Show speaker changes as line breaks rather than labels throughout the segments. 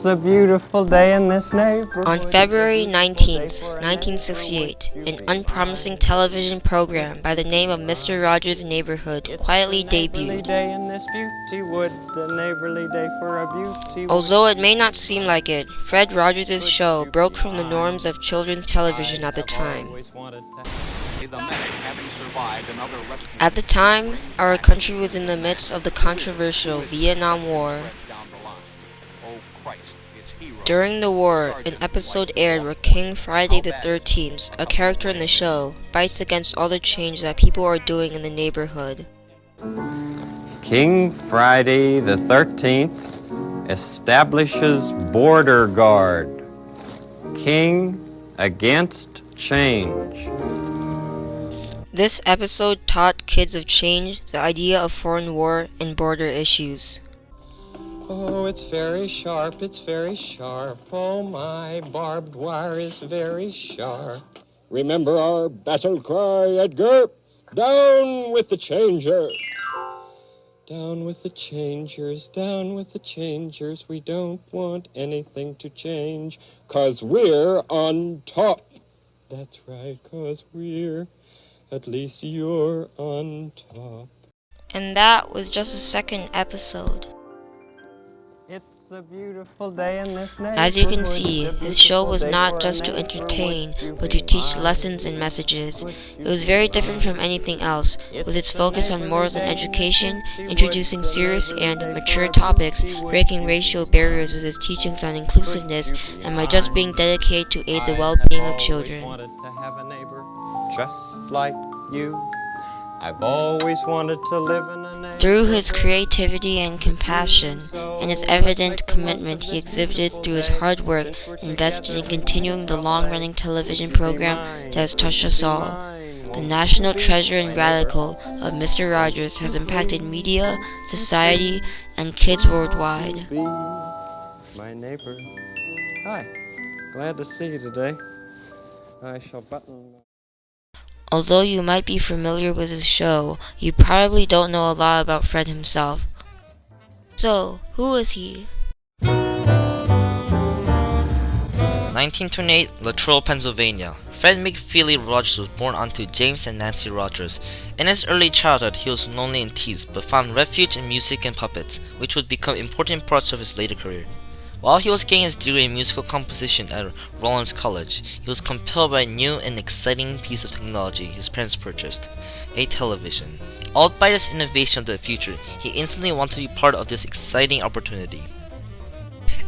It's a beautiful day in this neighborhood.
On February 19th, 1968, an unpromising television program by the name of Mr. Rogers' Neighborhood quietly debuted. Although it may not seem like it, Fred Rogers' show broke from the norms of children's television at the time. At the time, our country was in the midst of the controversial Vietnam War. During the war, an episode aired where King Friday the 13th, a character in the show, fights against all the change that people are doing in the neighborhood.
King Friday the 13th establishes border guard. King against change.
This episode taught kids of change, the idea of foreign war, and border issues.
Oh, it's very sharp, it's very sharp. Oh, my barbed wire is very sharp. Remember our battle cry, Edgar? Down with the changers. Down with the changers, down with the changers. We don't want anything to change, 'cause we're on top. That's right, 'cause at least you're on top.
And that was just the second episode.
It's a beautiful day in this neighborhood.
As you can see, his show was not just to entertain, but to teach lessons and messages. It was very different from anything else, with its focus on morals and education, introducing serious and mature topics, breaking racial barriers with his teachings on inclusiveness, and by just being dedicated to aid the well-being of children.
Wanted to have a neighbor just like you. I've always wanted to live in a neighborhood.
Through his creativity and compassion, and his evident commitment he exhibited through his hard work invested in continuing the long-running television program that has touched us all. The national treasure and radical of Mr. Rogers has impacted media, society, and kids worldwide.
Be my neighbor. Hi, glad to see you today. I shall button.
Although you might be familiar with his show, you probably don't know a lot about Fred himself. So, who is he?
1928, Latrobe, Pennsylvania. Fred McFeely Rogers was born onto James and Nancy Rogers. In his early childhood, he was lonely and teased, but found refuge in music and puppets, which would become important parts of his later career. While he was getting his degree in musical composition at Rollins College, he was compelled by a new and exciting piece of technology his parents purchased, a television. Awed by this innovation of the future, he instantly wanted to be part of this exciting opportunity.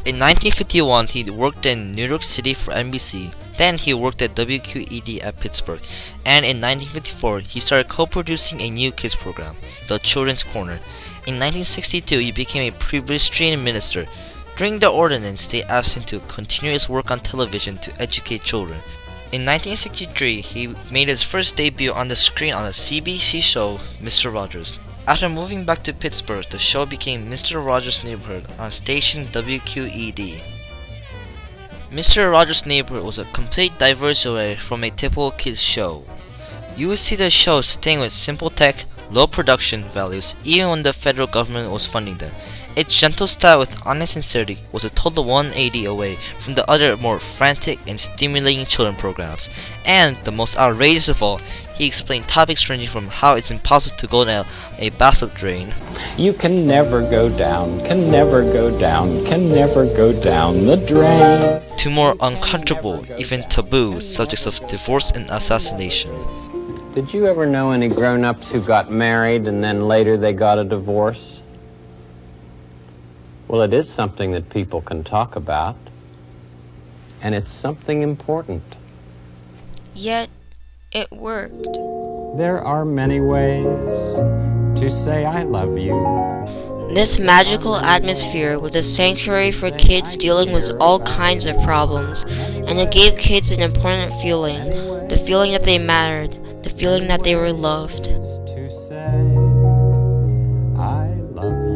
In 1951, he worked in New York City for NBC. Then he worked at WQED at Pittsburgh, and in 1954, he started co-producing a new kids program, The Children's Corner. In 1962, he became a Presbyterian minister. During the ordinance, they asked him to continue his work on television to educate children. In 1963, he made his first debut on the screen on the CBC show Mr. Rogers. After moving back to Pittsburgh, the show became Mr. Rogers' Neighborhood on station WQED. Mr. Rogers' Neighborhood was a complete diversion away from a typical kids show. You would see the show staying with simple tech, low production values, even when the federal government was funding them. Its gentle style with honest sincerity was a total 180 away from the other more frantic and stimulating children programs. And the most outrageous of all, he explained topics ranging from how it's impossible to go down a bathtub drain.
You can never go down, can never go down, can never go down the drain.
To more uncomfortable, even taboo subjects of divorce and assassination.
Did you ever know any grown-ups who got married and then later they got a divorce? Well, it is something that people can talk about, and it's something important.
Yet, it worked.
There are many ways to say I love you.
This magical atmosphere was a sanctuary for kids dealing with all kinds of problems, and it gave kids an important feeling, the feeling that they mattered, the feeling that they were loved.
To say I love you.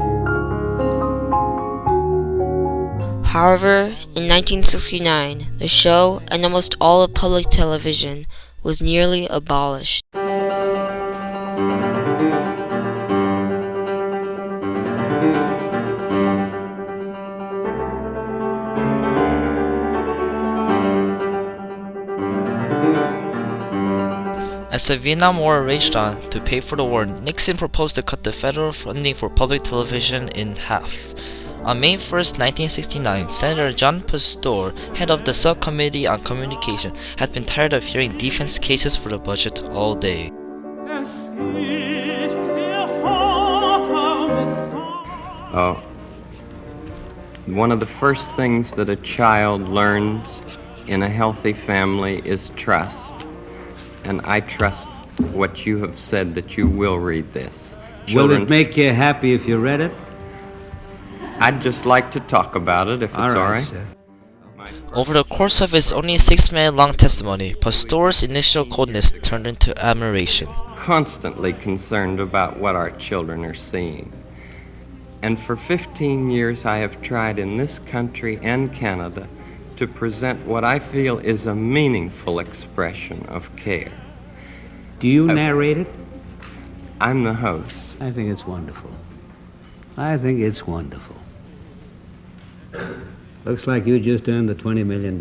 However, in 1969, the show, and almost all of public television, was nearly abolished.
As the Vietnam War raged on, to pay for the war, Nixon proposed to cut the federal funding for public television in half. On May 1st, 1969, Senator John Pastor, head of the Subcommittee on Communication, had been tired of hearing defense cases for the budget all day.
One of the first things that a child learns in a healthy family is trust. And I trust what you have said, that you will read this.
Will it make you happy if you read it?
I'd just like to talk about it, if it's all right.
Sir.
Over the course of his only 6-minute long testimony, Pastor's initial coldness turned into admiration.
Constantly concerned about what our children are seeing. And for 15 years I have tried in this country and Canada to present what I feel is a meaningful expression of care.
Do you narrate it?
I'm the host.
I think it's wonderful. I think it's wonderful. Looks like you just earned the $20 million.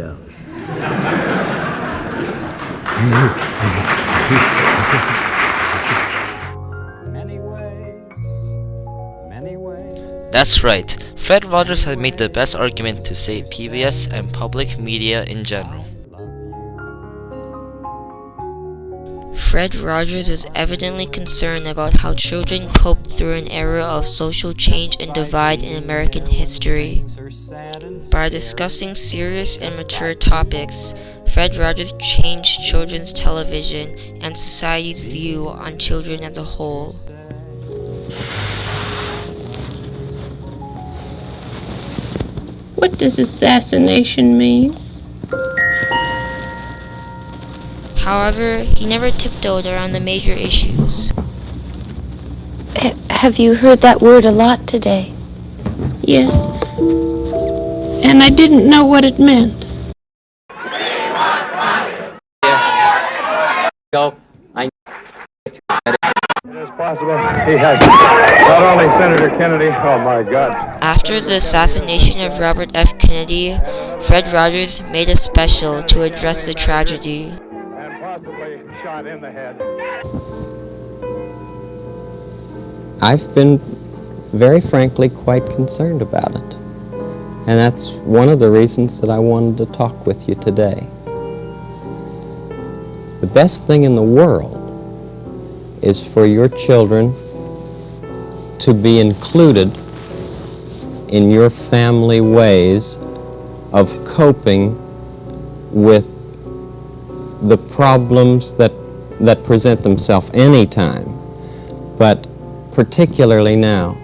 Many ways.
That's right, Fred Rogers had made the best argument to save PBS and public media in general.
Fred Rogers was evidently concerned about how children coped through an era of social change and divide in American history. By discussing serious and mature topics, Fred Rogers changed children's television and society's view on children as a whole.
What does assassination mean?
However, he never tiptoed around the major issues.
Have you heard that word a lot today? Yes. And I didn't know what it meant.
It is possible he has not only Senator Kennedy, oh my God.
After the assassination of Robert F. Kennedy, Fred Rogers made a special to address the tragedy.
And possibly shot in the head.
I've been, very frankly, quite concerned about it. And that's one of the reasons that I wanted to talk with you today. The best thing in the world is for your children to be included in your family ways of coping with the problems that present themselves anytime, but particularly now.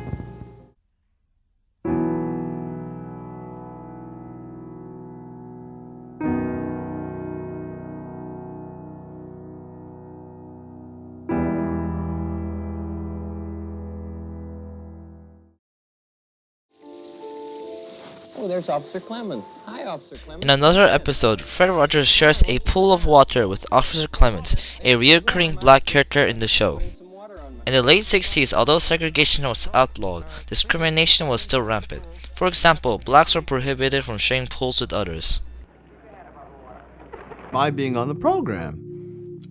Oh, there's Officer Clemens. Hi, Officer Clemens.
In another episode, Fred Rogers shares a pool of water with Officer Clemens, a recurring black character in the show. In the late 60s, although segregation was outlawed, discrimination was still rampant. For example, blacks were prohibited from sharing pools with others.
My being on the program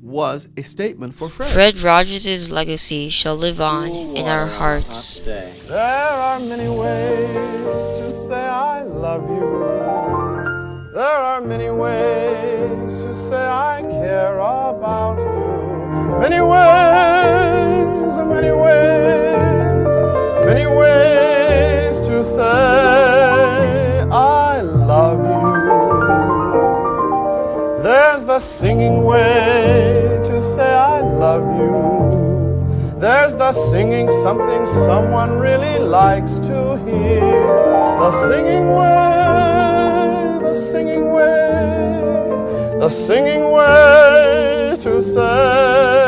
was a statement for Fred.
Fred Rogers' legacy shall live on in our hearts.
There are many ways to say I love you. There are many ways to say I care about you. Many ways, many ways to say I love you. There's the singing way to say I love you. There's the singing something someone really likes to hear. The singing way, the singing way, the singing way to say